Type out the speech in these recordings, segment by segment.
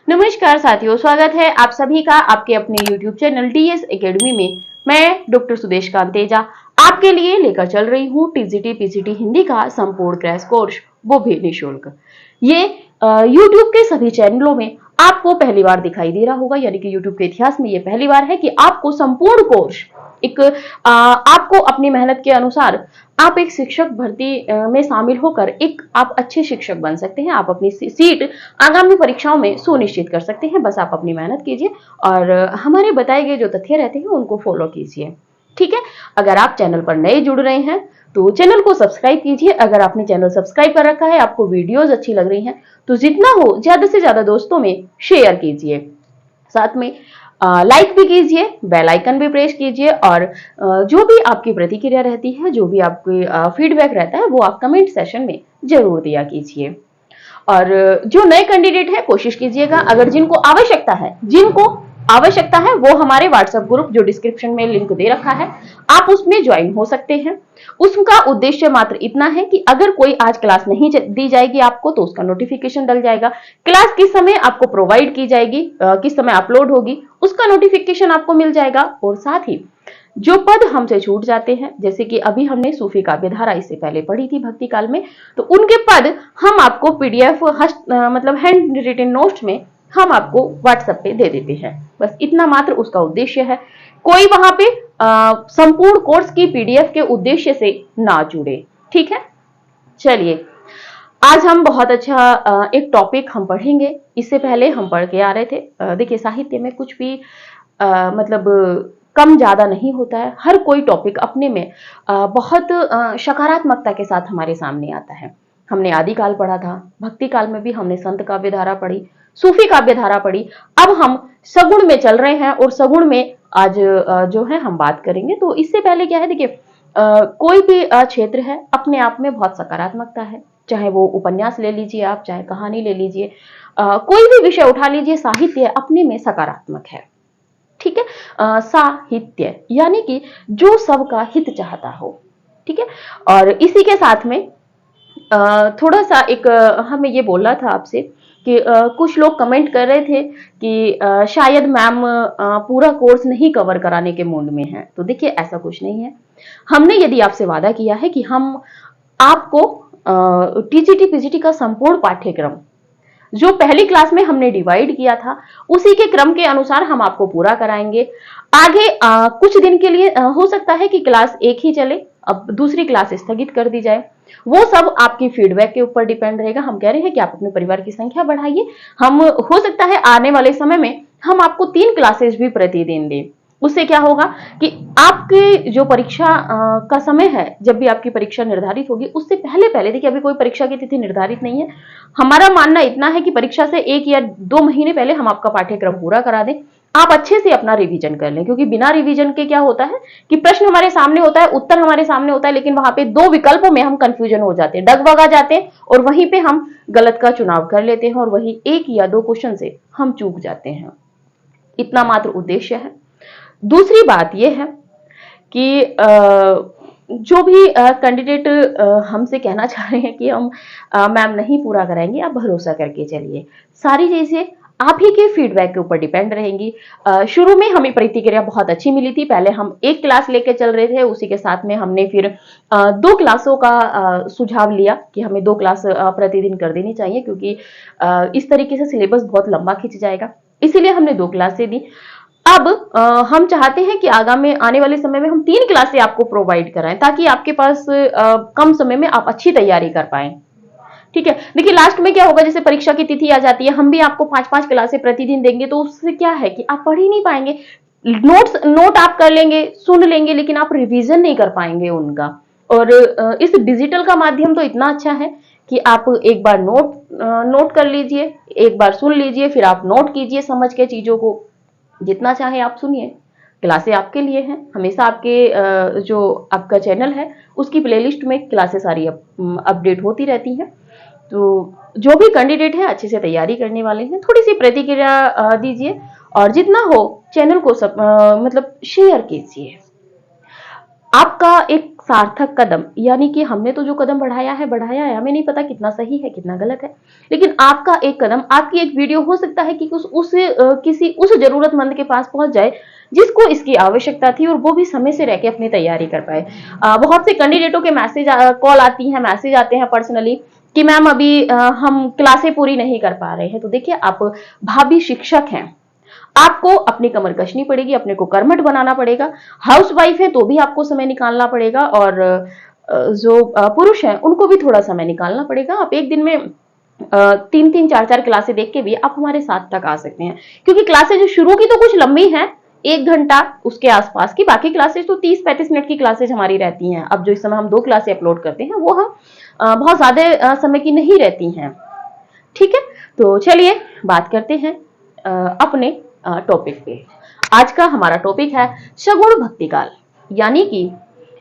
नमस्कार साथियों, स्वागत है आप सभी का आपके अपने YouTube चैनल डीएस एकेडमी में। मैं डॉक्टर सुदेश कांत तेजा आपके लिए लेकर चल रही हूँ टीजीटी पीजीटी हिंदी का संपूर्ण क्रैश कोर्स, वो भी निःशुल्क। ये YouTube के सभी चैनलों में आपको पहली बार दिखाई दे रहा होगा, यानी कि YouTube के इतिहास में ये पहली बार है कि आपको संपूर्ण कोर्स एक आपको अपनी मेहनत के अनुसार आप एक शिक्षक भर्ती में शामिल होकर एक आप अच्छे शिक्षक बन सकते हैं। आप अपनी सीट आगामी परीक्षाओं में सुनिश्चित कर सकते हैं। बस आप अपनी मेहनत कीजिए और हमारे बताए गए जो तथ्य रहते हैं उनको फॉलो कीजिए। ठीक है, अगर आप चैनल पर नए जुड़ रहे हैं तो चैनल को सब्सक्राइब कीजिए। अगर आपने चैनल सब्सक्राइब कर रखा है, आपको वीडियोस अच्छी लग रही हैं, तो जितना हो ज्यादा से ज्यादा दोस्तों में शेयर कीजिए। साथ में लाइक भी कीजिए, बेल आइकन भी प्रेस कीजिए और जो भी आपकी प्रतिक्रिया रहती है, जो भी आपकी फीडबैक रहता है, वो आप कमेंट सेशन में जरूर दिया कीजिए। और जो नए कैंडिडेट है कोशिश कीजिएगा, अगर जिनको आवश्यकता है वो हमारे व्हाट्सएप ग्रुप जो डिस्क्रिप्शन में लिंक दे रखा है, आप उसमें ज्वाइन हो सकते हैं। उसका उद्देश्य मात्र इतना है कि अगर कोई आज क्लास नहीं दी जाएगी आपको तो उसका नोटिफिकेशन डल जाएगा। क्लास किस समय आपको प्रोवाइड की जाएगी, किस समय अपलोड होगी, उसका नोटिफिकेशन आपको मिल जाएगा। और साथ ही जो पद हमसे छूट जाते हैं, जैसे कि अभी हमने सूफी काव्यधारा इससे पहले पढ़ी थी भक्ति काल में, तो उनके पद हम आपको पीडीएफ मतलब हैंड रिटन नोट्स में हम आपको व्हाट्सएप पे दे देते हैं। बस इतना मात्र उसका उद्देश्य है। कोई वहां पे संपूर्ण कोर्स की पीडीएफ के उद्देश्य से ना जुड़े। ठीक है, चलिए आज हम बहुत अच्छा एक टॉपिक हम पढ़ेंगे। इससे पहले हम पढ़ के आ रहे थे, देखिए साहित्य में कुछ भी मतलब कम ज्यादा नहीं होता है। हर कोई टॉपिक अपने में बहुत सकारात्मकता के साथ हमारे सामने आता है। हमने आदिकाल पढ़ा था, भक्ति काल में भी हमने संत काव्यधारा पढ़ी, सूफी काव्यधारा पढ़ी। अब हम सगुण में चल रहे हैं और सगुण में आज जो है हम बात करेंगे। तो इससे पहले क्या है, देखिए कोई भी क्षेत्र है अपने आप में बहुत सकारात्मकता है, चाहे वो उपन्यास ले लीजिए आप, चाहे कहानी ले लीजिए, कोई भी विषय उठा लीजिए, साहित्य अपने में सकारात्मक है। ठीक है, साहित्य यानी कि जो सबका हित चाहता हो। ठीक है, और इसी के साथ में थोड़ा सा एक हमें ये बोलना था आपसे कि कुछ लोग कमेंट कर रहे थे कि शायद मैम पूरा कोर्स नहीं कवर कराने के मूड में है। तो देखिए ऐसा कुछ नहीं है। हमने यदि आपसे वादा किया है कि हम आपको टीजीटी पीजीटी का संपूर्ण पाठ्यक्रम जो पहली क्लास में हमने डिवाइड किया था उसी के क्रम के अनुसार हम आपको पूरा कराएंगे। आगे कुछ दिन के लिए हो सकता है कि क्लास एक ही चले, अब दूसरी क्लास स्थगित कर दी जाए। वो सब आपकी फीडबैक के ऊपर डिपेंड रहेगा। हम कह रहे हैं कि आप अपने परिवार की संख्या बढ़ाइए। हम हो सकता है आने वाले समय में हम आपको 3 क्लासेस भी प्रतिदिन दें। उससे क्या होगा कि आपके जो परीक्षा का समय है, जब भी आपकी परीक्षा निर्धारित होगी उससे पहले पहले, देखिए अभी कोई परीक्षा की तिथि निर्धारित नहीं है, हमारा मानना इतना है कि परीक्षा से 1 या 2 महीने पहले हम आपका पाठ्यक्रम पूरा करा दें। आप अच्छे से अपना रिवीजन कर लें, क्योंकि बिना रिवीजन के क्या होता है कि प्रश्न हमारे सामने होता है, उत्तर हमारे सामने होता है, लेकिन वहां पे 2 विकल्पों में हम कंफ्यूजन हो जाते हैं, डगमगा जाते हैं और वहीं पे हम गलत का चुनाव कर लेते हैं और वही 1 या 2 क्वेश्चन से हम चूक जाते हैं। इतना मात्र उद्देश्य है। दूसरी बात यह है कि जो भी कैंडिडेट हमसे कहना चाह रहे हैं कि हम मैम नहीं पूरा कराएंगे, आप भरोसा करके चलिए। सारी चीजें आप ही के फीडबैक के ऊपर डिपेंड रहेंगी। शुरू में हमें प्रतिक्रिया बहुत अच्छी मिली थी। पहले हम 1 क्लास लेके चल रहे थे, उसी के साथ में हमने फिर 2 क्लासों का सुझाव लिया कि हमें 2 क्लास प्रतिदिन कर देनी चाहिए, क्योंकि इस तरीके से सिलेबस बहुत लंबा खिंच जाएगा। इसीलिए हमने 2 क्लासें दी। अब हम चाहते हैं कि आगामी आने वाले समय में हम 3 क्लासें आपको प्रोवाइड कराएं, ताकि आपके पास कम समय में आप अच्छी तैयारी कर पाएं। ठीक है, देखिए लास्ट में क्या होगा, जैसे परीक्षा की तिथि आ जाती है, हम भी आपको 5-5 क्लासें प्रतिदिन देंगे, तो उससे क्या है कि आप पढ़ ही नहीं पाएंगे। नोट आप कर लेंगे, सुन लेंगे, लेकिन आप रिवीजन नहीं कर पाएंगे उनका। और इस डिजिटल का माध्यम तो इतना अच्छा है कि आप एक बार नोट कर लीजिए, एक बार सुन लीजिए, फिर आप नोट कीजिए समझ के चीजों को, जितना चाहे आप सुनिए। क्लासें आपके लिए हैं। हमेशा आपके जो आपका चैनल है उसकी प्लेलिस्ट में क्लासें सारी अपडेट होती रहती हैं। तो जो भी कैंडिडेट है अच्छे से तैयारी करने वाले हैं, थोड़ी सी प्रतिक्रिया दीजिए और जितना हो चैनल को मतलब शेयर कीजिए। आपका एक सार्थक कदम, यानी कि हमने तो जो कदम बढ़ाया है, हमें नहीं पता कितना सही है कितना गलत है, लेकिन आपका एक कदम, आपकी एक वीडियो हो सकता है कि किसी उस जरूरतमंद के पास पहुंच जाए जिसको इसकी आवश्यकता थी, और वो भी समय से रह के अपनी तैयारी कर पाए। बहुत से कैंडिडेटों के मैसेज कॉल आती हैं, मैसेज आते हैं पर्सनली कि मैम अभी हम क्लासें पूरी नहीं कर पा रहे हैं। तो देखिए, आप भावी शिक्षक हैं, आपको अपनी कमर कसनी पड़ेगी, अपने को कर्मठ बनाना पड़ेगा। हाउस वाइफ है तो भी आपको समय निकालना पड़ेगा, और जो पुरुष हैं उनको भी थोड़ा समय निकालना पड़ेगा। आप एक दिन में 3-3, 4-4 क्लासें देख के भी आप हमारे साथ तक आ सकते हैं, क्योंकि क्लासें जो शुरू की तो कुछ लंबी हैं, 1 घंटा उसके आसपास की, बाकी क्लासेस तो 30-35 मिनट की क्लासेज हमारी रहती हैं। अब जो इस समय हम 2 क्लासें अपलोड करते हैं वो हम बहुत ज्यादा समय की नहीं रहती हैं। ठीक है, तो चलिए बात करते हैं अपने टॉपिक पे। आज का हमारा टॉपिक है सगुण भक्ति काल, यानी कि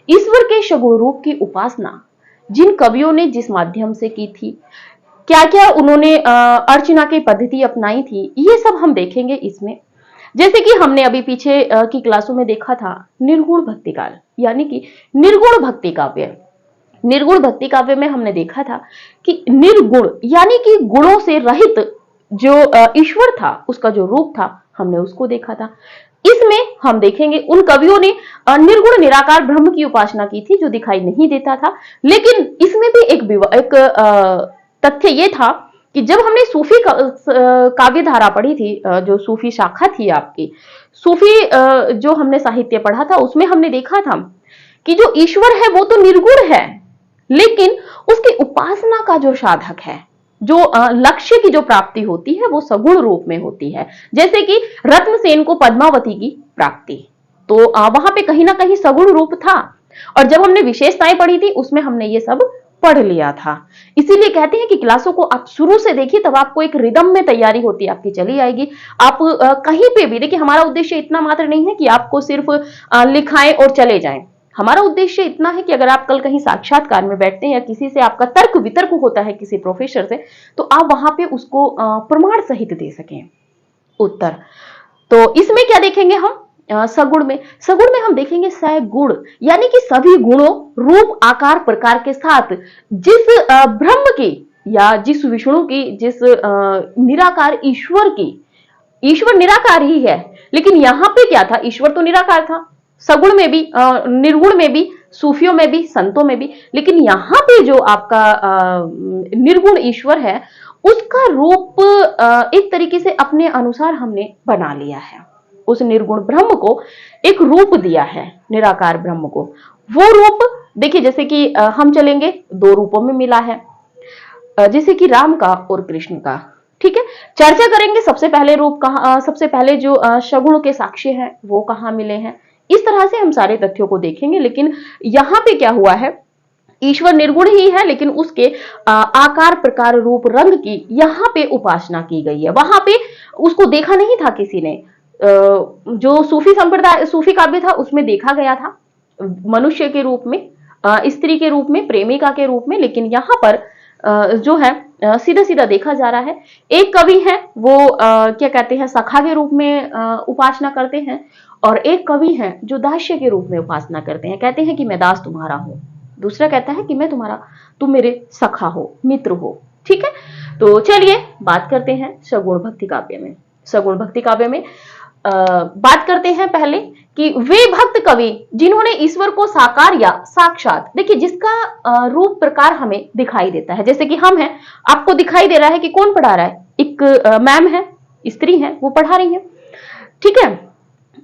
ईश्वर के सगुण रूप की उपासना जिन कवियों ने जिस माध्यम से की थी, क्या क्या उन्होंने अर्चना की पद्धति अपनाई थी, ये सब हम देखेंगे इसमें। जैसे कि हमने अभी पीछे की क्लासों में देखा था निर्गुण भक्ति काल, यानी कि निर्गुण भक्ति काव्य। निर्गुण भक्ति काव्य में हमने देखा था कि निर्गुण यानी कि गुणों से रहित जो ईश्वर था, उसका जो रूप था, हमने उसको देखा था। इसमें हम देखेंगे उन कवियों ने निर्गुण निराकार ब्रह्म की उपासना की थी जो दिखाई नहीं देता था। लेकिन इसमें भी एक तथ्य यह था कि जब हमने सूफी काव्य धारा पढ़ी थी, जो सूफी शाखा थी आपकी, सूफी जो हमने साहित्य पढ़ा था, उसमें हमने देखा था कि जो ईश्वर है वो तो निर्गुण है, लेकिन उसकी उपासना का जो साधक है, जो लक्ष्य की जो प्राप्ति होती है, वो सगुण रूप में होती है। जैसे कि रत्नसेन को पद्मावती की प्राप्ति, तो वहां पे कहीं ना कहीं सगुण रूप था, और जब हमने विशेषताएं पढ़ी थी उसमें हमने ये सब पढ़ लिया था। इसीलिए कहते हैं कि क्लासों को आप शुरू से देखिए, तब आपको एक रिदम में तैयारी होती आपकी चली आएगी। आप कहीं पे भी देखिए, हमारा उद्देश्य इतना मात्र नहीं है कि आपको सिर्फ लिखाएं और चले जाएं। हमारा उद्देश्य इतना है कि अगर आप कल कहीं साक्षात्कार में बैठते हैं या किसी से आपका तर्क वितर्क होता है किसी प्रोफेसर से, तो आप वहां पे उसको प्रमाण सहित दे सकें उत्तर। तो इसमें क्या देखेंगे हम, सगुण में हम देखेंगे सगुण, यानी कि सभी गुणों, रूप, आकार, प्रकार के साथ जिस ब्रह्म की या जिस विष्णु की, जिस निराकार ईश्वर की, ईश्वर निराकार ही है, लेकिन यहां पे क्या था, ईश्वर तो निराकार था, सगुण में भी, निर्गुण में भी, सूफियों में भी, संतों में भी, लेकिन यहां पे जो आपका निर्गुण ईश्वर है, उसका रूप एक तरीके से अपने अनुसार हमने बना लिया है। उस निर्गुण ब्रह्म को एक रूप दिया है, निराकार ब्रह्म को। वो रूप देखिए, जैसे कि हम चलेंगे 2 रूपों में मिला है, जैसे कि राम का और कृष्ण का। ठीक है, चर्चा करेंगे सबसे पहले रूप कहां, सबसे पहले जो सगुण के साक्ष्य हैं वो कहां मिले हैं, इस तरह से हम सारे तथ्यों को देखेंगे। लेकिन यहां पे क्या हुआ है, ईश्वर निर्गुण ही है, लेकिन उसके आकार, प्रकार, रूप, रंग की यहां पे उपासना की गई है। वहां पे उसको देखा नहीं था किसी ने। जो सूफी संप्रदाय, सूफी काव्य था, उसमें देखा गया था मनुष्य के रूप में, स्त्री के रूप में, प्रेमिका के रूप में, लेकिन यहां पर जो है सीधा सीधा देखा जा रहा है। एक कवि है वो क्या कहते हैं, सखा के रूप में उपासना करते हैं, और एक कवि है जो दास्य के रूप में उपासना करते हैं, कहते हैं कि मैं दास तुम्हारा हूं। दूसरा कहता है कि मैं तुम्हारा, तुम मेरे सखा हो, मित्र हो। ठीक है, तो चलिए बात करते हैं सगुण भक्ति काव्य में। सगुण भक्ति काव्य में बात करते हैं पहले कि वे भक्त कवि जिन्होंने ईश्वर को साकार या साक्षात, देखिए जिसका रूप प्रकार हमें दिखाई देता है, जैसे कि हम हैं, आपको दिखाई दे रहा है कि कौन पढ़ा रहा है, एक मैम है, स्त्री है, वो पढ़ा रही है। ठीक है,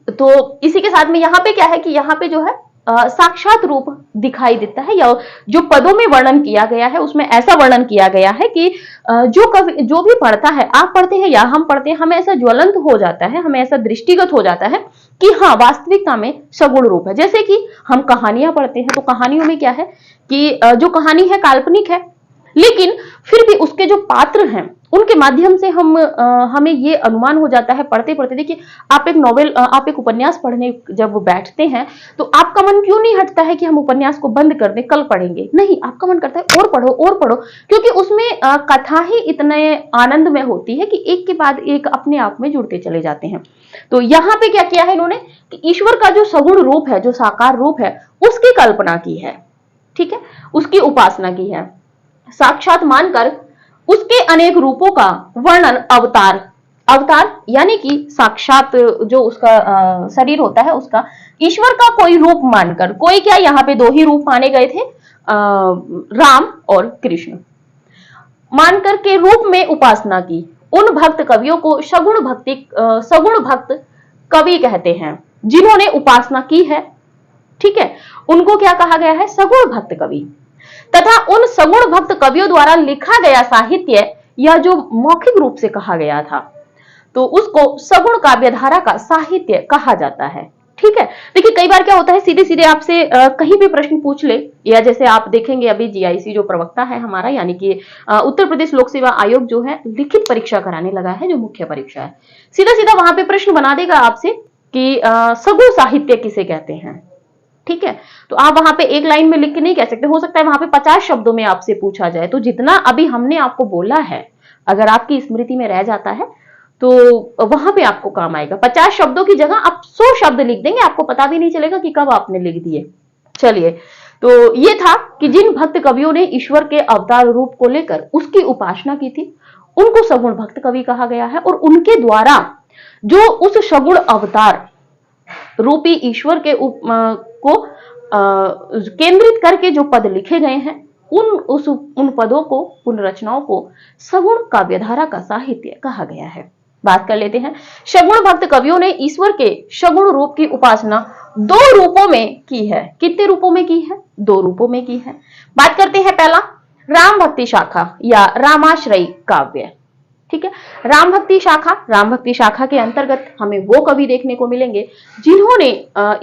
तो इसी के साथ में यहाँ पे क्या है कि यहाँ पे जो है साक्षात रूप दिखाई देता है, या जो पदों में वर्णन किया गया है उसमें ऐसा वर्णन किया गया है कि जो कवि, जो भी पढ़ता है, आप पढ़ते हैं या हम पढ़ते हैं, हमें ऐसा ज्वलंत हो जाता है, हमें ऐसा दृष्टिगत हो जाता है कि हाँ, वास्तविकता में सगुण रूप है। जैसे कि हम कहानियां पढ़ते हैं, तो कहानियों में क्या है कि जो कहानी है काल्पनिक है, लेकिन फिर भी उसके जो पात्र हैं उनके माध्यम से हमें ये अनुमान हो जाता है पढ़ते पढ़ते। देखिए, आप एक नॉवेल, आप एक उपन्यास पढ़ने जब बैठते हैं, तो आपका मन क्यों नहीं हटता है कि हम उपन्यास को बंद कर दें, कल पढ़ेंगे, नहीं, आपका मन करता है और पढ़ो और पढ़ो, क्योंकि उसमें कथा ही इतने आनंद में होती है कि एक के बाद एक अपने आप में जुड़ते चले जाते हैं। तो यहाँ पे क्या किया है इन्होंने कि ईश्वर का जो सगुण रूप है, जो साकार रूप है, उसकी कल्पना की है, ठीक है, उसकी उपासना की है। साक्षात मानकर उसके अनेक रूपों का वर्णन अवतार, अवतार यानी कि साक्षात जो उसका शरीर होता है उसका ईश्वर का कोई रूप मानकर, कोई क्या, यहाँ पे दो ही रूप माने गए थे, राम और कृष्ण, मानकर के रूप में उपासना की। उन भक्त कवियों को सगुण भक्त कवि कहते हैं, जिन्होंने उपासना की है, ठीक है, उनको क्या कहा गया है, सगुण भक्त कवि। तथा उन सगुण भक्त कवियों द्वारा लिखा गया साहित्य या जो मौखिक रूप से कहा गया था, तो उसको सगुण काव्यधारा का साहित्य कहा जाता है, ठीक है। देखिए कई बार क्या होता है, सीधे सीधे आपसे कहीं भी प्रश्न पूछ ले, या जैसे आप देखेंगे अभी जीआईसी जो प्रवक्ता है हमारा, यानी कि उत्तर प्रदेश लोक सेवा आयोग जो है लिखित परीक्षा कराने लगा है, जो मुख्य परीक्षा है, सीधा सीधा वहां पे प्रश्न बना देगा आपसे कि सगुण साहित्य किसे कहते हैं, ठीक है। तो आप वहां पे एक लाइन में लिख के नहीं कह सकते, हो सकता है वहां पे 50 शब्दों में आपसे पूछा जाए। तो जितना अभी हमने आपको बोला है, अगर आपकी स्मृति में रह जाता है तो वहां पे आपको काम आएगा। 50 शब्दों की जगह आप 100 शब्द लिख देंगे, आपको पता भी नहीं चलेगा कि कब आपने लिख दिए। चलिए, तो ये था कि जिन भक्त कवियों ने ईश्वर के अवतार रूप को लेकर उसकी उपासना की थी, उनको सगुण भक्त कवि कहा गया है। और उनके द्वारा जो उस सगुण अवतार रूपी ईश्वर के को केंद्रित करके जो पद लिखे गए हैं, उन पदों को, उन रचनाओं को सगुण काव्यधारा का साहित्य कहा गया है। बात कर लेते हैं, सगुण भक्त कवियों ने ईश्वर के सगुण रूप की उपासना 2 रूपों में की है। कितने रूपों में की है? 2 रूपों में की है। बात करते हैं पहला, राम भक्ति शाखा या रामाश्रयी काव्य, ठीक है। राम भक्ति शाखा के अंतर्गत हमें वो कवि देखने को मिलेंगे जिन्होंने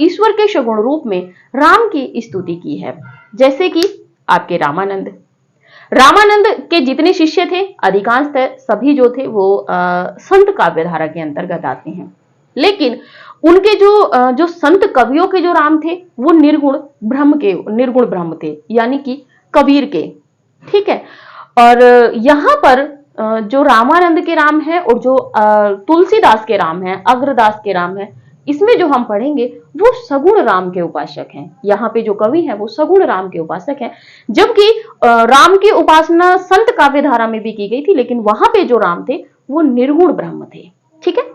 ईश्वर के सगुण रूप में राम की स्तुति की है, जैसे कि आपके रामानंद के जितने शिष्य थे, अधिकांशतः सभी जो थे वो संत काव्यधारा के अंतर्गत आते हैं। लेकिन उनके जो संत कवियों के जो राम थे वो निर्गुण ब्रह्म थे, यानी कि कबीर के, ठीक है। और यहाँ पर जो रामानंद के राम है और जो तुलसीदास के राम है, अग्रदास के राम है, इसमें जो हम पढ़ेंगे वो सगुण राम के उपासक हैं। यहाँ पे जो कवि हैं वो सगुण राम के उपासक हैं, जबकि राम की उपासना संत काव्यधारा में भी की गई थी, लेकिन वहां पे जो राम थे वो निर्गुण ब्रह्म थे, ठीक है।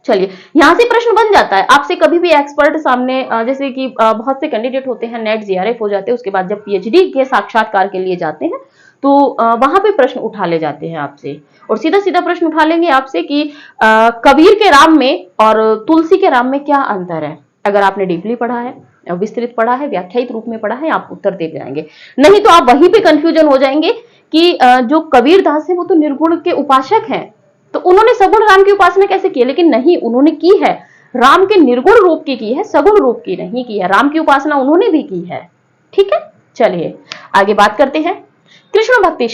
चलिए, यहां से प्रश्न बन जाता है आपसे कभी भी एक्सपर्ट सामने, जैसे कि बहुत से कैंडिडेट होते हैं, नेट जीआरएफ हो जाते हैं, उसके बाद जब पीएचडी के साक्षात्कार के लिए जाते हैं तो वहां पे प्रश्न उठा ले जाते हैं आपसे, और सीधा सीधा प्रश्न उठा लेंगे आपसे कि कबीर के राम में और तुलसी के राम में क्या अंतर है। अगर आपने डीपली पढ़ा है, विस्तृत पढ़ा है, व्याख्यायित रूप में पढ़ा है, आप उत्तर दे जाएंगे, नहीं तो आप वहीं पे कंफ्यूजन हो जाएंगे कि जो कबीर दास है वो तो निर्गुण के उपासक हैं, तो उन्होंने सगुण राम की उपासना कैसे की? लेकिन नहीं, उन्होंने की है राम के निर्गुण रूप की है, सगुण रूप की नहीं की है। राम की उपासना उन्होंने भी की है, ठीक है। चलिए आगे बात करते हैं, कृष्ण भक्ति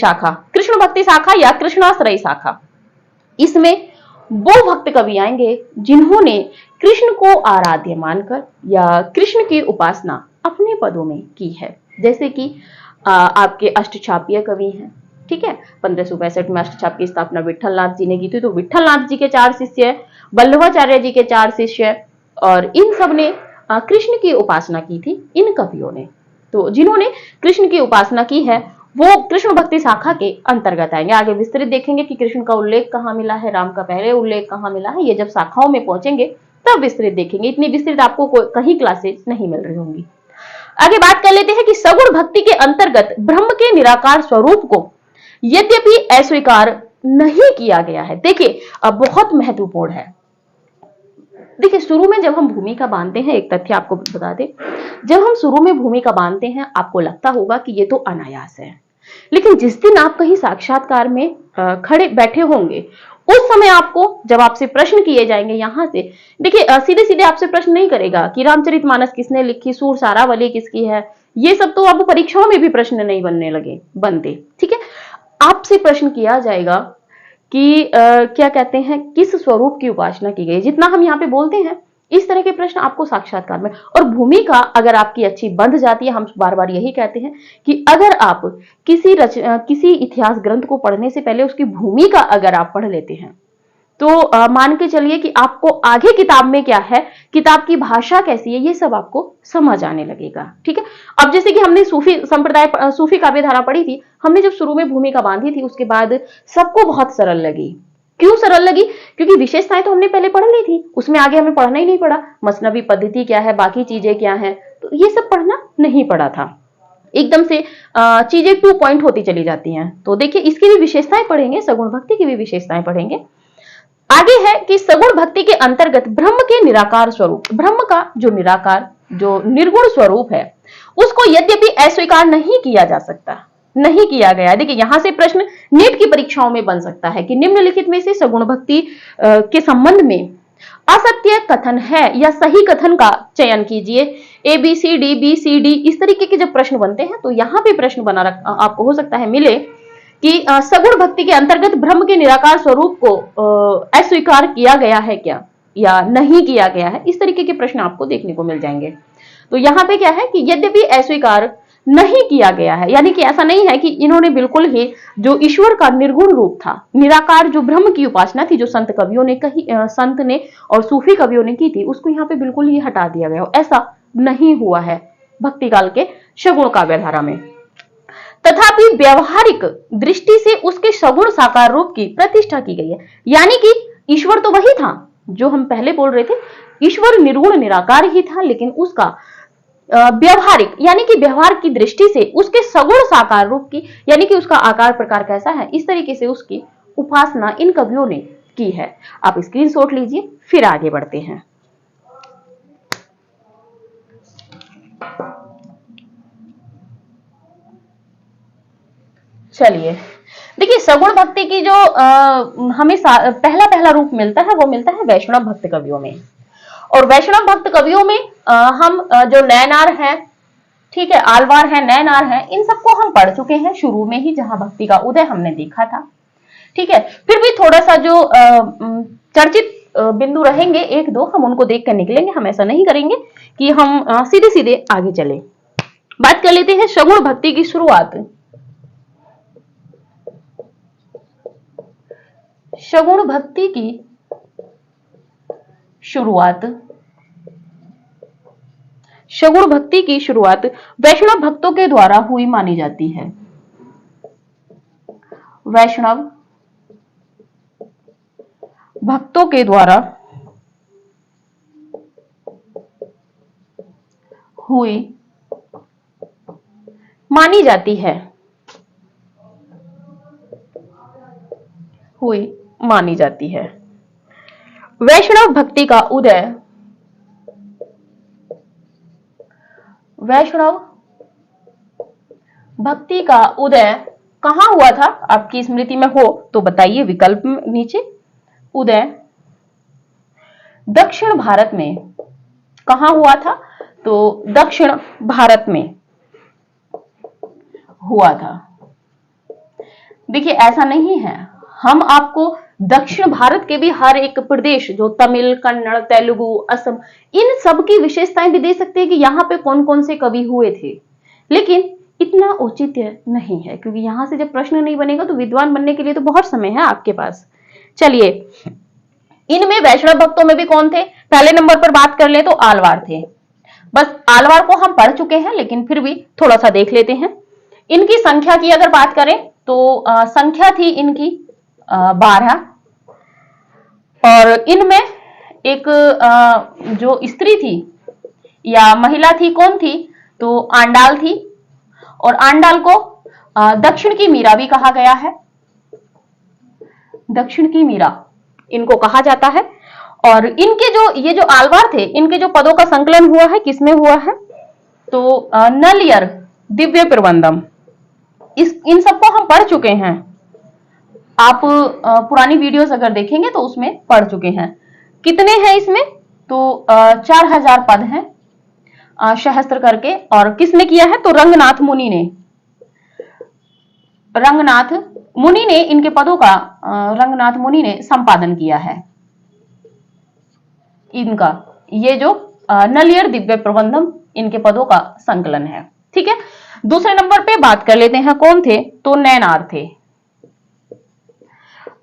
शाखा या कृष्णाश्रयी शाखा। इसमें वो भक्त कवि आएंगे जिन्होंने कृष्ण को आराध्य मानकर या कृष्ण की उपासना अपने पदों में की है, जैसे कि आपके अष्टछापीय कवि हैं, ठीक है। 1565 में अष्टछाप की स्थापना विठलनाथ जी ने की थी, तो विठलनाथ जी के 4 शिष्य, वल्लभाचार्य जी के 4 शिष्य, और इन सब ने कृष्ण की उपासना की थी, इन कवियों ने। तो जिन्होंने कृष्ण की उपासना की है वो कृष्ण भक्ति शाखा के अंतर्गत आएंगे। आगे विस्तृत देखेंगे कि कृष्ण का उल्लेख कहाँ मिला है, राम का पहले उल्लेख कहाँ मिला है, ये जब शाखाओं में पहुंचेंगे तब विस्तृत देखेंगे। इतनी विस्तृत आपको कहीं क्लासेस नहीं मिल रही होंगी। आगे बात कर लेते हैं कि सगुण भक्ति के अंतर्गत ब्रह्म के निराकार स्वरूप को यद्यपि अस्वीकार नहीं किया गया है। देखिए अब बहुत महत्वपूर्ण है, देखिए शुरू में जब हम भूमिका बांधते हैं, एक तथ्य आपको बता दें, जब हम शुरू में भूमिका बांधते हैं आपको लगता होगा कि ये तो अनायास है, लेकिन जिस दिन आप कहीं साक्षात्कार में खड़े बैठे होंगे उस समय आपको, जब आपसे प्रश्न किए जाएंगे यहां से, देखिए सीधे सीधे आपसे प्रश्न नहीं करेगा कि रामचरितमानस किसने लिखी, सूर सारावली किसकी है, ये सब तो अब परीक्षाओं में भी प्रश्न नहीं बनते, ठीक है। आपसे प्रश्न किया जाएगा कि क्या कहते हैं, किस स्वरूप की उपासना की गई। जितना हम यहाँ पे बोलते हैं इस तरह के प्रश्न आपको साक्षात्कार में, और भूमिका अगर आपकी अच्छी बंध जाती है, हम बार बार यही कहते हैं कि अगर आप किसी इतिहास ग्रंथ को पढ़ने से पहले उसकी भूमिका अगर आप पढ़ लेते हैं तो मान के चलिए कि आपको आगे किताब में क्या है, किताब की भाषा कैसी है, ये सब आपको समझ आने लगेगा। ठीक है, अब जैसे कि हमने सूफी संप्रदाय, सूफी काव्य धारा पढ़ी थी, हमने जब शुरू में भूमिका बांधी थी, उसके बाद सबको बहुत सरल लगी। क्यों सरल लगी? क्योंकि विशेषताएं तो हमने पहले पढ़ ली थी, उसमें आगे हमें पढ़ना ही नहीं पड़ा, मसनवी पद्धति क्या है, बाकी चीजें क्या है, तो ये सब पढ़ना नहीं पड़ा था। एकदम से चीजें टू पॉइंट होती चली जाती हैं। तो देखिए, इसकी भी विशेषताएं पढ़ेंगे, सगुण भक्ति की भी विशेषताएं पढ़ेंगे। आगे है कि सगुण भक्ति के अंतर्गत ब्रह्म के निराकार स्वरूप, ब्रह्म का जो निराकार, जो निर्गुण स्वरूप है, उसको यद्यपि अस्वीकार नहीं किया जा सकता, नहीं किया गया। देखिए, यहां से प्रश्न नीट की परीक्षाओं में बन सकता है कि निम्नलिखित में से सगुण भक्ति के संबंध में असत्य कथन है या सही कथन का चयन कीजिए। A B C D, B C D, इस तरीके के जब प्रश्न बनते हैं तो यहां पे प्रश्न बना आपको हो सकता है मिले कि सगुण भक्ति के अंतर्गत ब्रह्म के निराकार स्वरूप को अस्वीकार किया गया है क्या या नहीं किया गया है, इस तरीके के प्रश्न आपको देखने को मिल जाएंगे। तो यहाँ पे क्या है कि यद्यपि अस्वीकार नहीं किया गया है, यानी कि ऐसा नहीं है कि इन्होंने बिल्कुल ही जो ईश्वर का निर्गुण रूप था, निराकार जो ब्रह्म की उपासना थी, जो संत कवियों ने कही, संत ने और सूफी कवियों ने की थी, उसको यहाँ पे बिल्कुल ही हटा दिया गया, ऐसा नहीं हुआ है भक्ति काल के सगुण काव्य धारा में। तथापि व्यवहारिक दृष्टि से उसके सगुण साकार रूप की प्रतिष्ठा की गई है, यानी कि ईश्वर तो वही था जो हम पहले बोल रहे थे, ईश्वर निर्गुण निराकार ही था, लेकिन उसका व्यवहारिक यानी कि व्यवहार की दृष्टि से उसके सगुण साकार रूप की, यानी कि उसका आकार प्रकार कैसा है, इस तरीके से उसकी उपासना इन कवियों ने की है। आप स्क्रीनशॉट लीजिए, फिर आगे बढ़ते हैं। चलिए, देखिए, सगुण भक्ति की जो हमें पहला पहला रूप मिलता है, वो मिलता है वैष्णव भक्त कवियों में। और वैष्णव भक्त कवियों में हम जो नैनार है, ठीक है, आलवार है, नैनार है, इन सबको हम पढ़ चुके हैं शुरू में ही, जहां भक्ति का उदय हमने देखा था। ठीक है, फिर भी थोड़ा सा जो चर्चित बिंदु रहेंगे एक दो, हम उनको देख कर निकलेंगे। हम ऐसा नहीं करेंगे कि हम सीधे सीधे आगे चले। बात कर लेते हैं सगुण भक्ति की शुरुआत। सगुण भक्ति की शुरुआत, सगुण भक्ति की शुरुआत वैष्णव भक्तों के द्वारा हुई मानी जाती है। वैष्णव भक्तों के द्वारा हुई मानी जाती है, हुई मानी जाती है। वैष्णव भक्ति का उदय, वैष्णव भक्ति का उदय कहां हुआ था? आपकी स्मृति में हो तो बताइए विकल्प में नीचे। उदय दक्षिण भारत में कहां हुआ था? तो दक्षिण भारत में हुआ था। देखिए, ऐसा नहीं है, हम आपको दक्षिण भारत के भी हर एक प्रदेश, जो तमिल, कन्नड़, तेलुगु, असम, इन सब की विशेषताएं भी दे सकते हैं कि यहाँ पे कौन कौन से कवि हुए थे, लेकिन इतना औचित्य नहीं है, क्योंकि यहां से जब प्रश्न नहीं बनेगा तो विद्वान बनने के लिए तो बहुत समय है आपके पास। चलिए, इनमें वैष्णव भक्तों में भी कौन थे? पहले नंबर पर बात कर ले तो आलवार थे। बस आलवार को हम पढ़ चुके हैं, लेकिन फिर भी थोड़ा सा देख लेते हैं। इनकी संख्या की अगर बात करें तो संख्या थी इनकी 12, और इनमें एक जो स्त्री थी या महिला थी, कौन थी? तो आंडाल थी, और आंडाल को दक्षिण की मीरा भी कहा गया है, दक्षिण की मीरा इनको कहा जाता है। और इनके जो ये जो आलवार थे, इनके जो पदों का संकलन हुआ है, किसमें हुआ है? तो नलियर दिव्य प्रबंधम, इन सबको हम पढ़ चुके हैं। आप पुरानी वीडियोस अगर देखेंगे तो उसमें पढ़ चुके हैं। कितने हैं इसमें? तो 4000 पद हैं सहस्त्र करके। और किसने किया है? तो रंगनाथ मुनि ने, रंगनाथ मुनि ने इनके पदों का रंगनाथ मुनि ने संपादन किया है इनका। ये जो नलियर दिव्य प्रबंधम, इनके पदों का संकलन है। ठीक है, दूसरे नंबर पे बात कर लेते हैं, कौन थे? तो नैनार थे।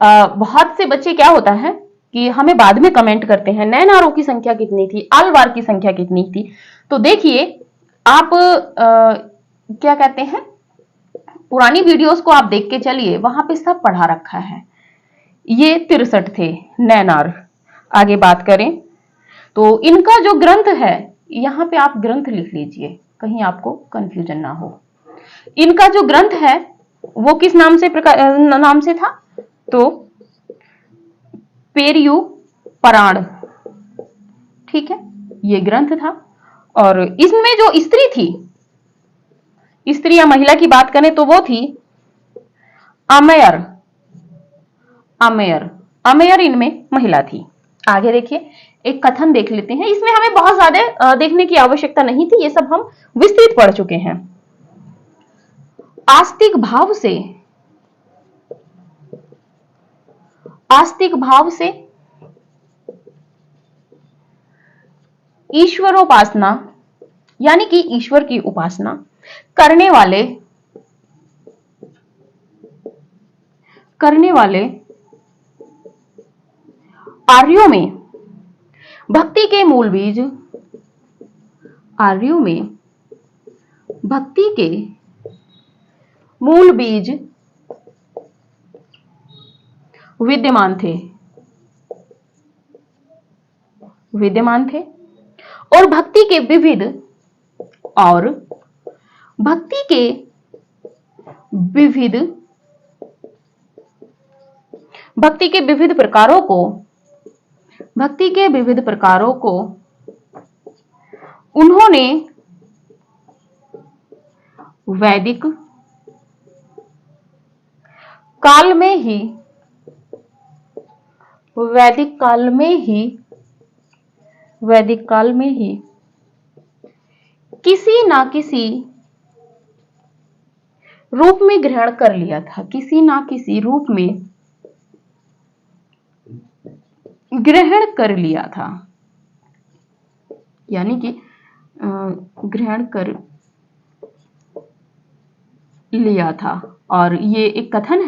बहुत से बच्चे क्या होता है कि हमें बाद में कमेंट करते हैं नैनारों की संख्या कितनी थी, आलवार की संख्या कितनी थी। तो देखिए आप क्या कहते हैं, पुरानी वीडियोस को आप देख के चलिए, वहां पे सब पढ़ा रखा है। ये 63 थे नैनार। आगे बात करें तो इनका जो ग्रंथ है, यहां पे आप ग्रंथ लिख लीजिए, कहीं आपको कंफ्यूजन ना हो। इनका जो ग्रंथ है वो किस नाम से था, तो पेरियु पराण, ठीक है, ये ग्रंथ था। और इसमें जो स्त्री थी, स्त्री या महिला की बात करें तो वो थी अमेयर। अमेयर अमेयर इनमें महिला थी। आगे देखिए, एक कथन देख लेते हैं। इसमें हमें बहुत ज्यादा देखने की आवश्यकता नहीं थी, ये सब हम विस्तृत पढ़ चुके हैं। आस्तिक भाव से ईश्वरोपासना, यानी कि ईश्वर की उपासना करने वाले आर्यों में भक्ति के मूल बीज, आर्यों में भक्ति के मूल बीज विद्यमान थे और भक्ति के विविध प्रकारों को उन्होंने वैदिक काल में ही किसी ना किसी रूप में ग्रहण कर लिया था, किसी ना किसी रूप में ग्रहण कर लिया था, यानी कि ग्रहण कर लिया था। और ये एक कथन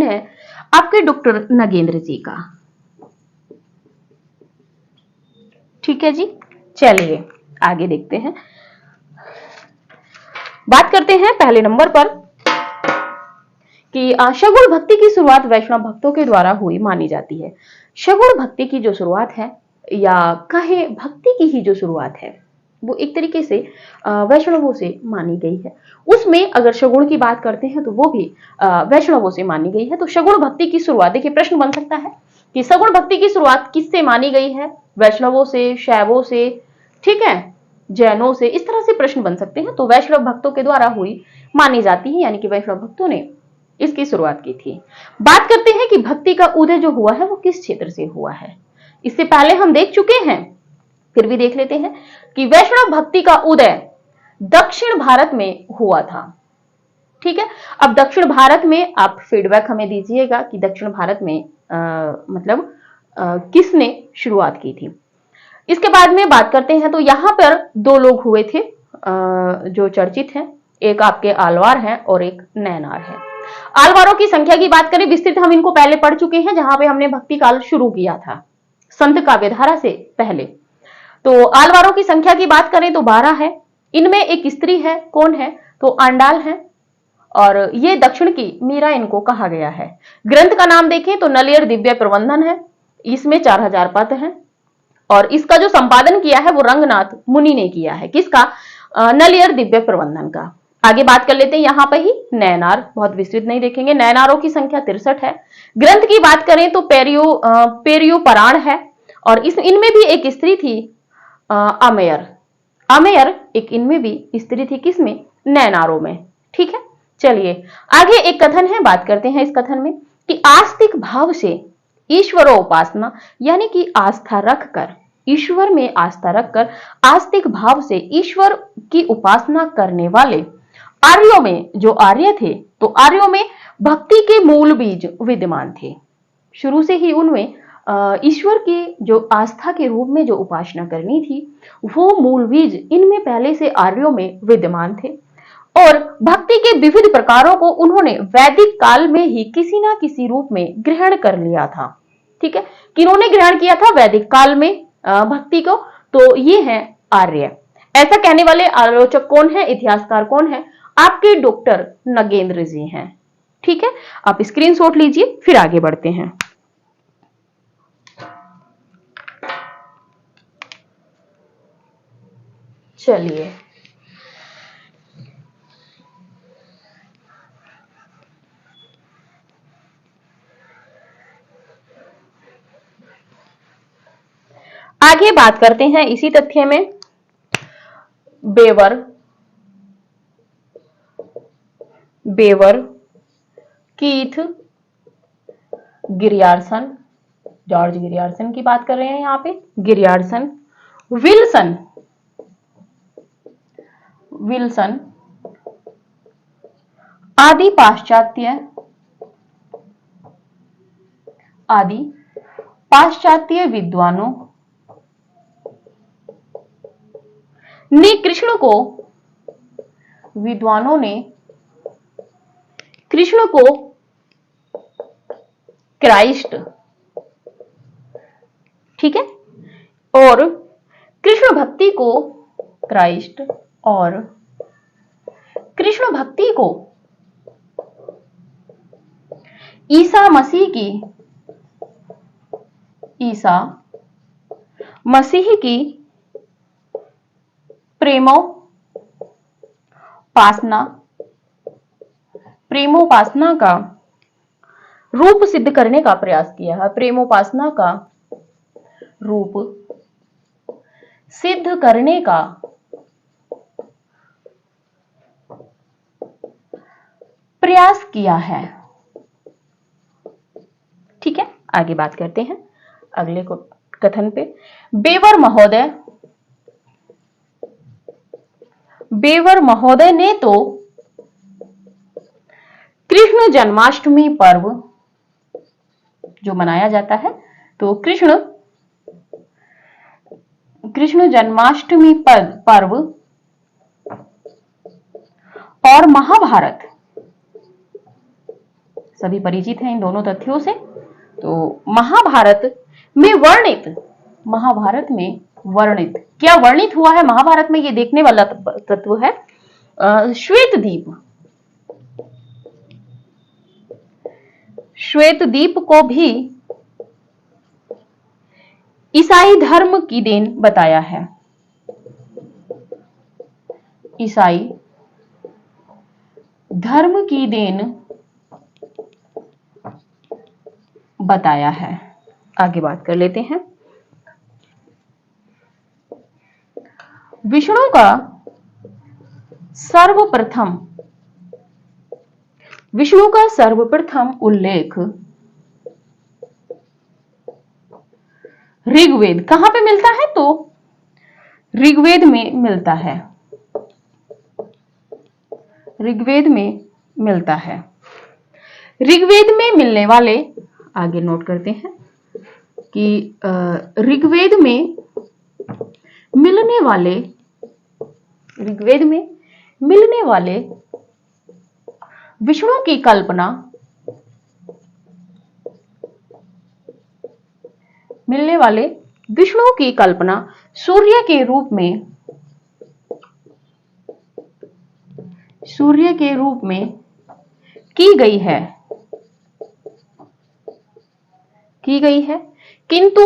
है आपके डॉक्टर नगेंद्र जी का, ठीक है जी। चलिए आगे देखते हैं, बात करते हैं पहले नंबर पर कि शगुण भक्ति की शुरुआत वैष्णव भक्तों के द्वारा हुई मानी जाती है। शगुण भक्ति की जो शुरुआत है, या कहे भक्ति की ही जो शुरुआत है, वो एक तरीके से वैष्णवों से मानी गई है। उसमें अगर शगुण की बात करते हैं तो वो भी वैष्णवों से मानी गई है। तो शगुण भक्ति की शुरुआत, देखिए प्रश्न बन सकता है कि सगुण भक्ति की शुरुआत किससे मानी गई है, वैष्णवों से, शैवों से, ठीक है, जैनों से, इस तरह से प्रश्न बन सकते हैं। तो वैष्णव भक्तों के द्वारा हुई मानी जाती है, यानी कि वैष्णव भक्तों ने इसकी शुरुआत की थी। बात करते हैं कि भक्ति का उदय जो हुआ है वो किस क्षेत्र से हुआ है। इससे पहले हम देख चुके हैं, फिर भी देख लेते हैं कि वैष्णव भक्ति का उदय दक्षिण भारत में हुआ था, ठीक है। अब दक्षिण भारत में आप फीडबैक हमें दीजिएगा कि दक्षिण भारत में किसने शुरुआत की थी। इसके बाद में बात करते हैं तो यहां पर दो लोग हुए थे जो चर्चित हैं, एक आपके आलवार हैं और एक नैनार है। आलवारों की संख्या की बात करें विस्तृत, हम इनको पहले पढ़ चुके हैं, जहां पे हमने भक्ति काल शुरू किया था संत काव्यधारा से पहले। तो आलवारों की संख्या की बात करें तो 12 है। इनमें एक स्त्री है, कौन है, तो आंडाल है, और ये दक्षिण की मीरा इनको कहा गया है। ग्रंथ का नाम देखें तो नलियर दिव्य प्रबंधन है, इसमें 4000 पद हैं, और इसका जो संपादन किया है वो रंगनाथ मुनि ने किया है। किसका, नलियर दिव्य प्रबंधन का। आगे बात कर लेते हैं, यहां पर ही नैनार, बहुत विस्तृत नहीं देखेंगे। नैनारों की संख्या 63 है। ग्रंथ की बात करें तो पेरियो पराण है, और इनमें भी एक स्त्री थी अमेयर। अमेयर एक इनमें भी स्त्री थी, किसमें, नैनारों में, ठीक है। चलिए आगे एक कथन है, बात करते हैं इस कथन में कि आस्तिक भाव से ईश्वरोपासना, यानी कि आस्था रखकर, ईश्वर में आस्था रखकर आस्तिक भाव से ईश्वर की उपासना करने वाले आर्यों में, जो आर्य थे, तो आर्यों में भक्ति के मूल बीज विद्यमान थे। शुरू से ही उनमें ईश्वर की जो आस्था के रूप में जो उपासना करनी थी, वो मूल बीज इनमें पहले से आर्यों में विद्यमान थे। और भक्ति के विविध प्रकारों को उन्होंने वैदिक काल में ही किसी ना किसी रूप में ग्रहण कर लिया था। ठीक है, किन्होंने ग्रहण किया था वैदिक काल में भक्ति को? तो ये है आर्य। ऐसा कहने वाले आलोचक कौन है, इतिहासकार कौन है? आपके डॉक्टर नगेंद्र जी हैं। ठीक है, आप स्क्रीनशॉट लीजिए, फिर आगे बढ़ते हैं। चलिए, आगे बात करते हैं इसी तथ्य में। बेवर बेवर कीथ गिरियार्सन, जॉर्ज गिरियार्सन की बात कर रहे हैं यहां पे। गिरियार्सन, विल्सन विल्सन आदि पाश्चात्य विद्वानों ने कृष्ण को क्राइस्ट, ठीक है, और कृष्ण भक्ति को क्राइस्ट और कृष्ण भक्ति को ईसा मसीह की प्रेमोपासना का रूप सिद्ध करने का प्रयास किया है। प्रेमोपासना का रूप सिद्ध करने का प्रयास किया है। ठीक है, आगे बात करते हैं अगले कथन पे। बेवर महोदय ने तो कृष्ण जन्माष्टमी पर्व जो मनाया जाता है, तो कृष्ण जन्माष्टमी पर्व और महाभारत, सभी परिचित हैं इन दोनों तथ्यों से। तो महाभारत में क्या वर्णित हुआ है महाभारत में, ये देखने वाला तत्व है। श्वेत दीप को भी ईसाई धर्म की देन बताया है। ईसाई धर्म की देन बताया है। आगे बात कर लेते हैं। विष्णु का सर्वप्रथम उल्लेख ऋग्वेद कहां पे मिलता है? तो ऋग्वेद में मिलता है। ऋग्वेद में मिलने वाले, आगे नोट करते हैं कि ऋग्वेद में मिलने वाले विष्णु की कल्पना सूर्य के रूप में की गई है। किंतु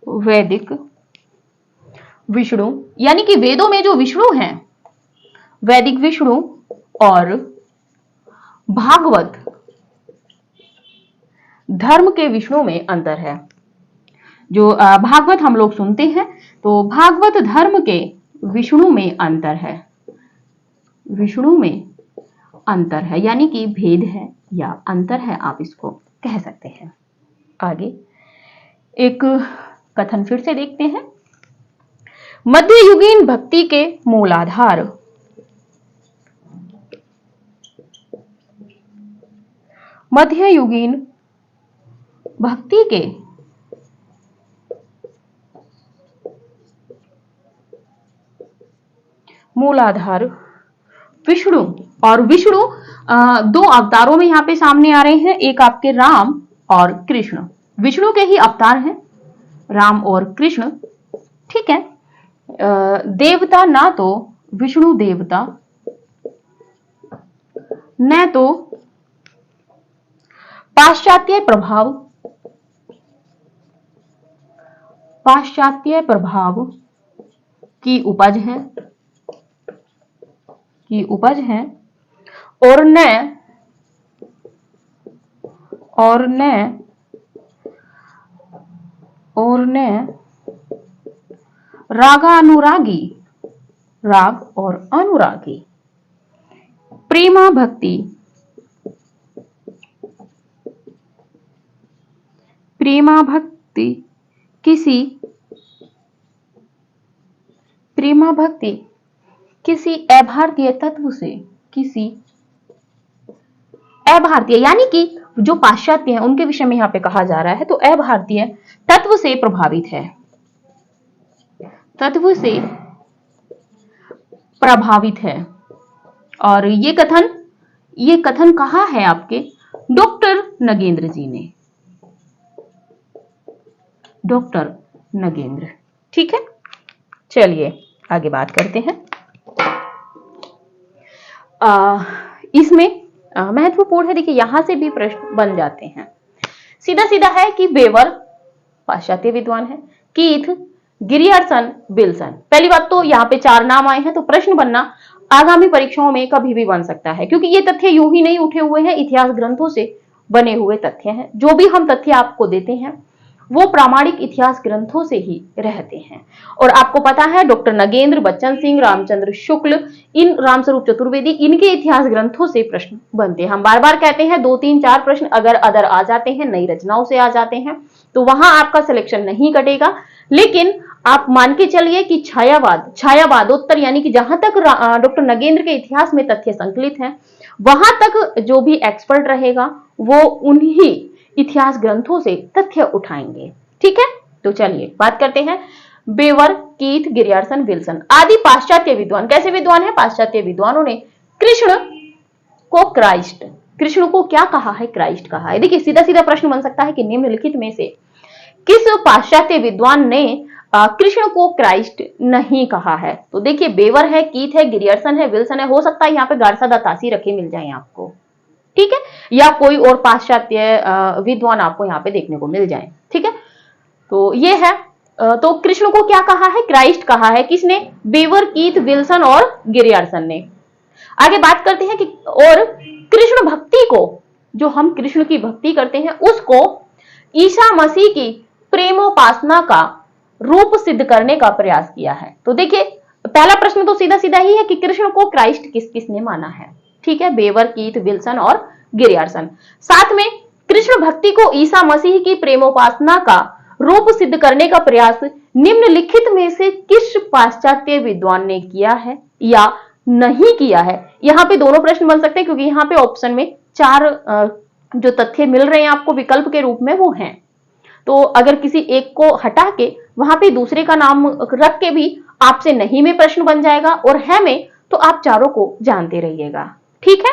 वैदिक विष्णु, यानी कि वेदों में जो विष्णु हैं, वैदिक विष्णु और भागवत धर्म के विष्णु में अंतर है। जो भागवत हम लोग सुनते हैं, तो भागवत धर्म के विष्णु में अंतर है, यानी कि भेद है या अंतर है, आप इसको कह सकते हैं। आगे एक कथन फिर से देखते हैं। मध्ययुगीन भक्ति के मूलाधार मध्ययुगीन भक्ति के मूलाधार विष्णु। और विष्णु दो अवतारों में यहाँ पे सामने आ रहे हैं, एक आपके राम और कृष्ण। विष्णु के ही अवतार हैं राम और कृष्ण, ठीक है। देवता ना तो विष्णु देवता, न तो पाश्चात्य प्रभाव की उपज है, और न राग और अनुरागी प्रेमा भक्ति किसी अभारतीय तत्व से, अभारतीय यानी कि जो पाश्चात्य हैं उनके विषय में यहाँ पे कहा जा रहा है, तो अभारतीय तत्व से प्रभावित है। और ये कथन कहा है आपके डॉक्टर नगेंद्र जी ने, डॉक्टर नगेंद्र, ठीक है। चलिए आगे बात करते हैं। इसमें महत्वपूर्ण है, देखिए यहां से भी प्रश्न बन जाते हैं। सीधा सीधा है कि बेवर पाश्चात्य विद्वान है, कीथ, गिरियर्सन, विल्सन। पहली बात तो यहाँ पे 4 नाम आए हैं, तो प्रश्न बनना आगामी परीक्षाओं में कभी भी बन सकता है, क्योंकि ये तथ्य यूं ही नहीं उठे हुए हैं, इतिहास ग्रंथों से बने हुए तथ्य हैं। जो भी हम तथ्य आपको देते हैं वो प्रामाणिक इतिहास ग्रंथों से ही रहते हैं। और आपको पता है डॉक्टर नगेंद्र, बच्चन सिंह, रामचंद्र शुक्ल, इन रामस्वरूप चतुर्वेदी, इनके इतिहास ग्रंथों से प्रश्न बनते हैं। हम बार बार कहते हैं 2, 3, 4 प्रश्न अगर अदर आ जाते हैं, नई रचनाओं से आ जाते हैं, तो वहां आपका सिलेक्शन नहीं कटेगा। लेकिन आप मान के चलिए कि छायावादोत्तर यानी कि जहां तक डॉक्टर नगेंद्र के इतिहास में तथ्य संकलित हैं, वहां तक जो भी एक्सपर्ट रहेगा वो उन्हीं इतिहास ग्रंथों से तथ्य उठाएंगे, ठीक है। तो चलिए बात करते हैं। बेवर, कीथ, गिरियर्सन, विल्सन आदि पाश्चात्य विद्वान, कैसे विद्वान है? पाश्चात्य विद्वानों ने कृष्ण को क्या कहा है? क्राइस्ट कहा है। देखिए सीधा सीधा प्रश्न बन सकता है कि निम्नलिखित में से किस पाश्चात्य विद्वान ने कृष्ण को क्राइस्ट नहीं कहा है? तो देखिए बेवर है, कीथ है, गिरियर्सन है, विल्सन है। हो सकता है यहाँ पे गारसादा तासी रखे मिल जाए आपको, ठीक है, या कोई और पाश्चात्य विद्वान आपको यहाँ पे देखने को मिल जाए, ठीक है। तो ये है, तो कृष्ण को क्या कहा है? क्राइस्ट कहा है। किसने? बेवर, कीथ, विल्सन और गिरियर्सन ने। आगे बात करते हैं कि और कृष्ण भक्ति को, जो हम कृष्ण की भक्ति करते हैं, उसको ईसा मसीह की प्रेमोपासना का रूप सिद्ध करने का प्रयास किया है। तो देखिए पहला प्रश्न तो सीधा सीधा ही है कि कृष्ण को क्राइस्ट किस किसने माना है, ठीक है, बेवर, कीथ, विल्सन और गिरियर्सन। साथ में कृष्ण भक्ति को ईसा मसीह की प्रेमोपासना का रूप सिद्ध करने का प्रयास निम्नलिखित में से किस पाश्चात्य विद्वान ने किया है या नहीं किया है? यहाँ पे दोनों प्रश्न बन सकते हैं, क्योंकि यहाँ पे ऑप्शन में 4 जो तथ्य मिल रहे हैं आपको विकल्प के रूप में वो हैं। तो अगर किसी एक को हटा के वहां पे दूसरे का नाम रख के भी आपसे नहीं में प्रश्न बन जाएगा, और है में तो आप चारों को जानते रहिएगा, ठीक है।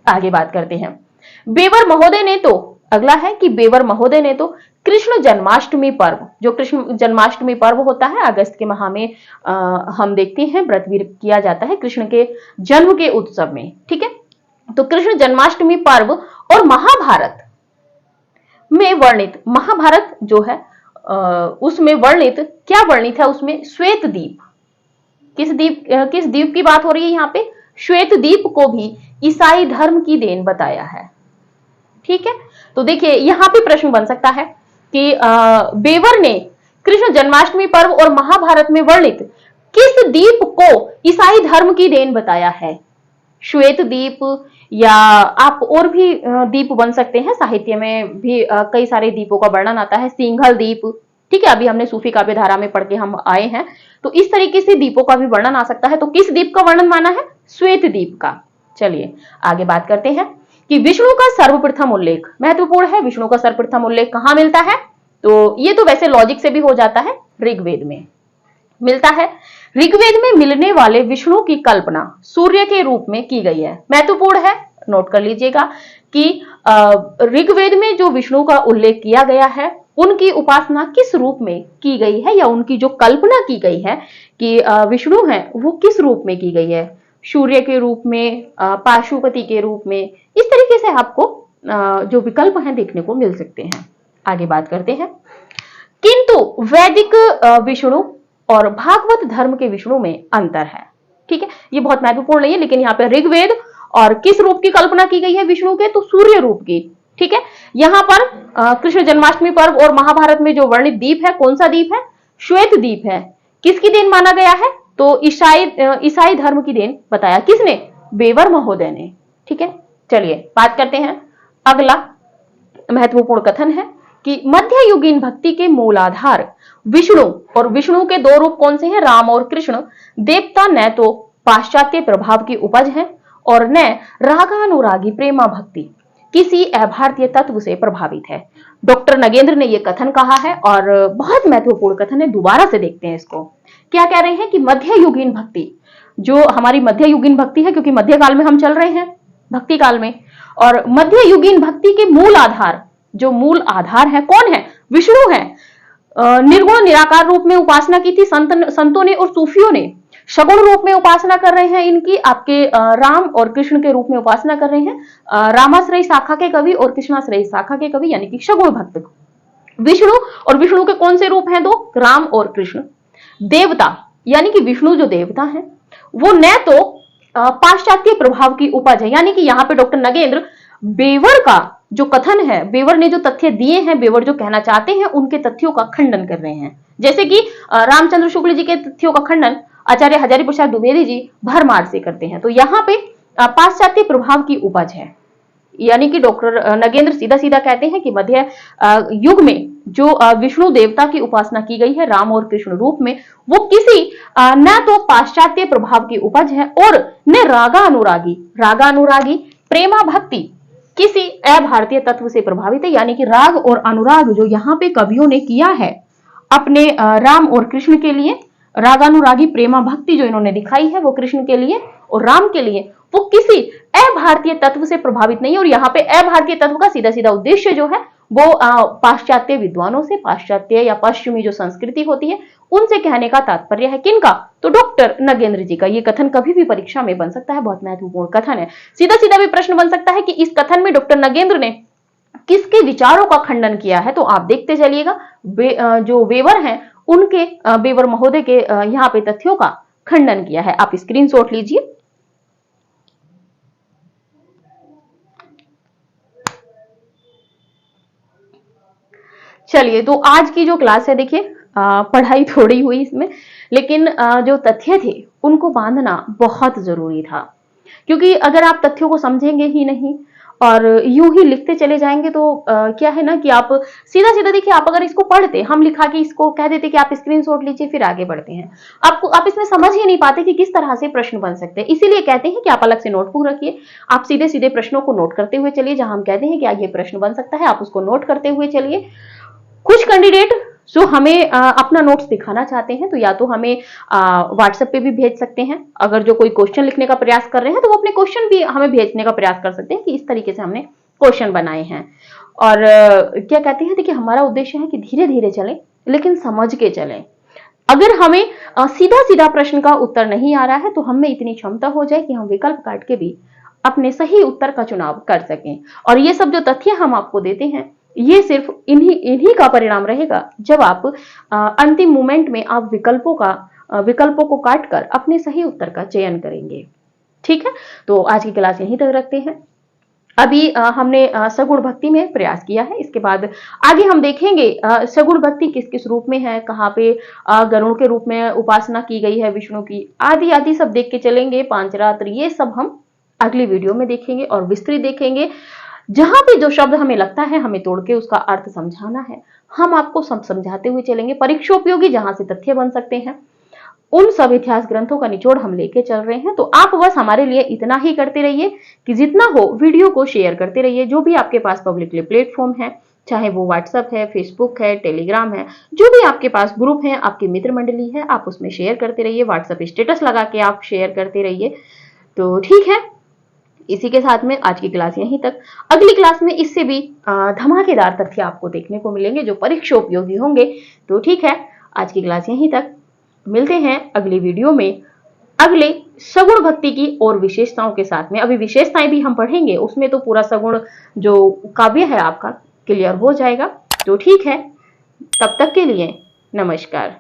आगे बात करते हैं। बेवर महोदय ने तो, अगला है कि बेवर महोदय ने तो कृष्ण जन्माष्टमी पर्व, जो कृष्ण जन्माष्टमी पर्व होता है अगस्त के माह में हम देखते हैं व्रत भी किया जाता है कृष्ण के जन्म के उत्सव में, ठीक है। तो कृष्ण जन्माष्टमी पर्व और महाभारत में वर्णित, महाभारत जो है उसमें वर्णित, क्या वर्णित है उसमें? श्वेत द्वीप। किस द्वीप की बात हो रही है यहाँ पे? श्वेत द्वीप को भी ईसाई धर्म की देन बताया है, ठीक है। तो देखिए यहां पे प्रश्न बन सकता है कि बेवर ने कृष्ण जन्माष्टमी पर्व और महाभारत में वर्णित किस द्वीप को ईसाई धर्म की देन बताया है? श्वेत द्वीप, या आप और भी द्वीप बन सकते हैं, साहित्य में भी कई सारे द्वीपों का वर्णन आता है, सिंघल द्वीप, ठीक है, अभी हमने सूफी काव्य धारा में पढ़ के हम आए हैं, तो इस तरीके से द्वीपों का भी वर्णन आ सकता है। तो किस द्वीप का वर्णन माना है? श्वेत द्वीप का। चलिए आगे बात करते हैं कि विष्णु का सर्वप्रथम उल्लेख, महत्वपूर्ण है, विष्णु का सर्वप्रथम उल्लेख कहां मिलता है? तो ये तो वैसे लॉजिक से भी हो जाता है, ऋग्वेद में मिलता है। ऋग्वेद में मिलने वाले विष्णु की कल्पना सूर्य के रूप में की गई है। महत्वपूर्ण है, नोट कर लीजिएगा कि ऋग्वेद में जो विष्णु का उल्लेख किया गया है उनकी उपासना किस रूप में की गई है, या उनकी जो कल्पना की गई है कि विष्णु है वो किस रूप में की गई है, सूर्य के रूप में, पाशुपति के रूप में। इस तरीके से आपको जो विकल्प हैं देखने को मिल सकते हैं। आगे बात करते हैं। किंतु वैदिक विष्णु और भागवत धर्म के विष्णु में अंतर है। ठीक है, ये बहुत महत्वपूर्ण नहीं है, लेकिन यहाँ पे ऋग्वेद और किस रूप की कल्पना की गई है विष्णु के, तो सूर्य रूप की। ठीक है, यहाँ पर कृष्ण जन्माष्टमी पर्व और महाभारत में जो वर्णित द्वीप है, कौन सा द्वीप है, श्वेत द्वीप है, किसकी देन माना गया है, तो ईसाई धर्म की देन बताया किसने, बेवर महोदय ने। ठीक है, चलिए बात करते हैं। अगला महत्वपूर्ण कथन है कि मध्ययुगीन भक्ति के मूलाधार विष्णु, और विष्णु के दो रूप कौन से हैं, राम और कृष्ण। देवता न तो पाश्चात्य प्रभाव की उपज है और न रागानुरागी प्रेमा भक्ति किसी अभारतीय तत्व से प्रभावित है। डॉक्टर नगेंद्र ने यह कथन कहा है और बहुत महत्वपूर्ण कथन है। दोबारा से देखते हैं इसको। क्या कह रहे हैं कि मध्ययुगीन भक्ति, जो हमारी मध्ययुगीन भक्ति है, क्योंकि मध्यकाल में हम चल रहे हैं, भक्ति काल में, और मध्ययुगीन भक्ति के मूल आधार, जो मूल आधार है कौन है, विष्णु है। निर्गुण निराकार रूप में उपासना की थी संतों ने और सूफियों ने। सगुण रूप में उपासना कर रहे हैं इनकी, आपके राम और कृष्ण के रूप में उपासना कर रहे हैं रामाश्रयी शाखा के कवि और कृष्णाश्रयी शाखा के कवि, यानी कि सगुण भक्त। विष्णु, और विष्णु के कौन से रूप हैं दो, राम और कृष्ण। देवता, यानी कि विष्णु जो देवता है वो न तो पाश्चात्य प्रभाव की उपज है, यानी कि यहाँ पे डॉक्टर नगेंद्र बेवर का जो कथन है, बेवर ने जो तथ्य दिए हैं, बेवर जो कहना चाहते हैं उनके तथ्यों का खंडन कर रहे हैं। जैसे कि रामचंद्र शुक्ल जी के तथ्यों का खंडन आचार्य हजारी प्रसाद द्विवेदी जी भरमार से करते हैं। तो यहाँ पे पाश्चात्य प्रभाव की उपज है, यानी कि डॉक्टर नगेंद्र सीधा सीधा कहते हैं कि मध्य युग में जो विष्णु देवता की उपासना की गई है राम और कृष्ण रूप में, वो किसी न तो पाश्चात्य प्रभाव की उपज है और न रागानुरागी प्रेमा भक्ति किसी अभारतीय तत्व से प्रभावित है। यानी कि राग और अनुराग जो यहाँ पे कवियों ने किया है अपने राम और कृष्ण के लिए, रागानुरागी प्रेमा भक्ति जो इन्होंने दिखाई है वो कृष्ण के लिए और राम के लिए, वो किसी अभारतीय तत्व से प्रभावित नहीं है। और यहाँ पे अभारतीय तत्व का सीधा सीधा उद्देश्य जो है वो पाश्चात्य विद्वानों से, पाश्चात्य या पश्चिमी जो संस्कृति होती है उनसे कहने का तात्पर्य है। किनका, तो डॉक्टर नगेंद्र जी का। ये कथन कभी भी परीक्षा में बन सकता है, बहुत महत्वपूर्ण कथन है। सीधा सीधा भी प्रश्न बन सकता है कि इस कथन में डॉक्टर नगेंद्र ने किसके विचारों का खंडन किया है, तो आप देखते चलिएगा। जो वेवर हैं उनके, बेवर महोदय के यहाँ पे तथ्यों का खंडन किया है। आप स्क्रीनशॉट लीजिए। चलिए, तो आज की जो क्लास है, देखिए पढ़ाई थोड़ी हुई इसमें, लेकिन जो तथ्य थे उनको बांधना बहुत जरूरी था, क्योंकि अगर आप तथ्यों को समझेंगे ही नहीं और यूं ही लिखते चले जाएंगे तो क्या है ना कि आप सीधा सीधा, देखिए आप अगर इसको पढ़ते, हम लिखा के इसको कह देते कि आप स्क्रीनशॉट लीजिए फिर आगे बढ़ते हैं, आप इसमें समझ ही नहीं पाते कि किस तरह से प्रश्न बन सकते हैं। इसीलिए कहते हैं कि आप अलग से नोटबुक रखिए, आप सीधे सीधे प्रश्नों को नोट करते हुए चलिए। जहां हम कहते हैं कि ये प्रश्न बन सकता है, आप उसको नोट करते हुए चलिए। कुछ कैंडिडेट जो हमें अपना नोट्स दिखाना चाहते हैं तो या तो हमें व्हाट्सएप पे भी भेज सकते हैं। अगर जो कोई क्वेश्चन लिखने का प्रयास कर रहे हैं तो वो अपने क्वेश्चन भी हमें भेजने का प्रयास कर सकते हैं कि इस तरीके से हमने क्वेश्चन बनाए हैं। और क्या कहते हैं, देखिए हमारा उद्देश्य है कि धीरे धीरे चलें लेकिन समझ के चलें। अगर हमें सीधा सीधा प्रश्न का उत्तर नहीं आ रहा है तो हमें इतनी क्षमता हो जाए कि हम विकल्प काट के भी अपने सही उत्तर का चुनाव कर सकें। और ये सब जो तथ्य हम आपको देते हैं ये सिर्फ इन्हीं का परिणाम रहेगा जब आप अंतिम मोमेंट में आप विकल्पों को काटकर अपने सही उत्तर का चयन करेंगे। ठीक है, तो आज की क्लास यहीं तक रखते हैं। अभी हमने सगुण भक्ति में प्रयास किया है, इसके बाद आगे हम देखेंगे सगुण भक्ति किस किस रूप में है, कहाँ पे गरुड़ के रूप में उपासना की गई है विष्णु की, आदि आदि सब देख के चलेंगे। पांचरात्र, ये सब हम अगली वीडियो में देखेंगे और विस्तृत देखेंगे। जहां भी जो शब्द हमें लगता है हमें तोड़ के उसका अर्थ समझाना है, हम आपको सब समझाते हुए चलेंगे। परीक्षा उपयोगी जहां से तथ्य बन सकते हैं उन सब इतिहास ग्रंथों का निचोड़ हम लेके चल रहे हैं। तो आप बस हमारे लिए इतना ही करते रहिए कि जितना हो वीडियो को शेयर करते रहिए। जो भी आपके पास पब्लिकली प्लेटफॉर्म है चाहे वो व्हाट्सएप है, फेसबुक है, टेलीग्राम है, जो भी आपके पास ग्रुप है, आपकी मित्र मंडली है, आप उसमें शेयर करते रहिए, व्हाट्सएप स्टेटस लगा के आप शेयर करते रहिए। तो ठीक है, इसी के साथ में आज की क्लास यहीं तक। अगली क्लास में इससे भी धमाकेदार तथ्य आपको देखने को मिलेंगे जो परीक्षा उपयोगी होंगे। तो ठीक है, आज की क्लास यहीं तक। मिलते हैं अगली वीडियो में अगले सगुण भक्ति की और विशेषताओं के साथ में। अभी विशेषताएं भी हम पढ़ेंगे, उसमें तो पूरा सगुण जो काव्य है आपका क्लियर हो जाएगा। तो ठीक है, तब तक के लिए नमस्कार।